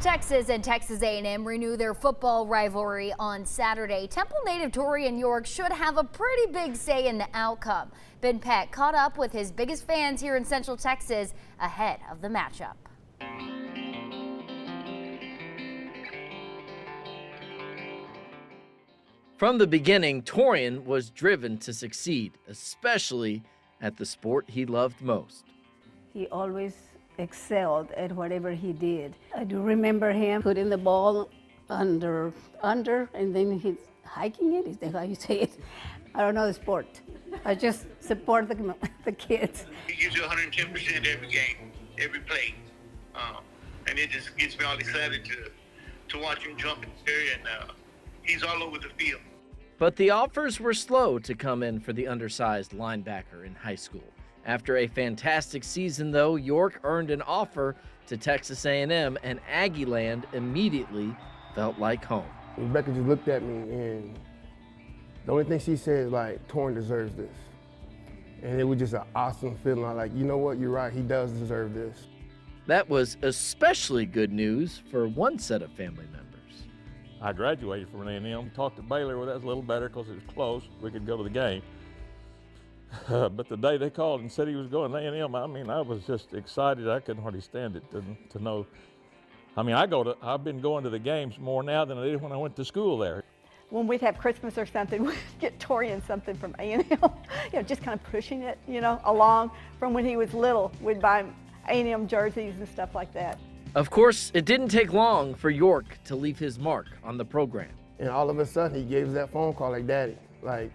Texas and Texas A&M renew their football rivalry on Saturday. Temple native Taurean York should have a pretty big say in the outcome. Ben Peck caught up with his biggest fans here in Central Texas ahead of the matchup. From the beginning, Taurean was driven to succeed, especially at the sport he loved most. He always excelled at whatever he did. I do remember him putting the ball under, and then he's hiking it. Is that how you say it? I don't know the sport. I just support the kids. He gives you 110% every game, every play. And it just gets me all excited to watch him jump in there, and he's all over the field. But the offers were slow to come in for the undersized linebacker in high school. After a fantastic season, though, York earned an offer to Texas A&M, and Aggie Land immediately felt like home. Rebecca just looked at me, and the only thing she said is like, Taurean deserves this. And it was just an awesome feeling. I'm like, you know what, you're right, he does deserve this. That was especially good news for one set of family members. I graduated from A&M, talked to Baylor, well, that was a little better because it was close. We could go to the game. But the day they called and said he was going to A&M, I mean, I was just excited. I couldn't hardly stand it to know. I mean, I've been going to the games more now than I did when I went to school there. When we'd have Christmas or something, we'd get Taurean something from A&M, just kind of pushing it, along from when he was little. We'd buy A&M jerseys and stuff like that. Of course, it didn't take long for York to leave his mark on the program. And all of a sudden, he gave us that phone call like, Daddy, like,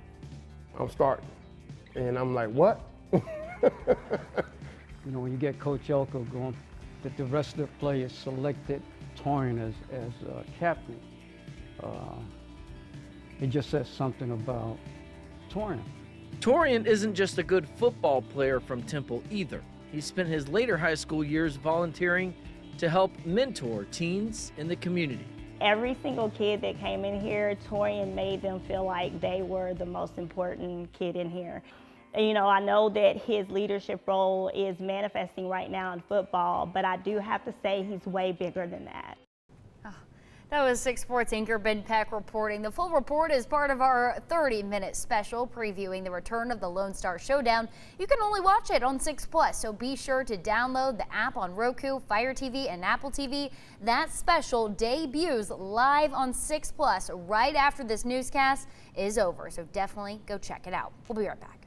I'm starting. And I'm like, what? When you get Coach Elko going, that the rest of the players selected Taurean as captain, it just says something about Taurean. Taurean isn't just a good football player from Temple either. He spent his later high school years volunteering to help mentor teens in the community. Every single kid that came in here, Taurean made them feel like they were the most important kid in here. I know that his leadership role is manifesting right now in football, but I do have to say he's way bigger than that. That was 6 Sports anchor Ben Peck reporting. The full report is part of our 30-minute special previewing the return of the Lone Star Showdown. You can only watch it on 6 Plus, so be sure to download the app on Roku, Fire TV, and Apple TV. That special debuts live on 6 Plus right after this newscast is over, so definitely go check it out. We'll be right back.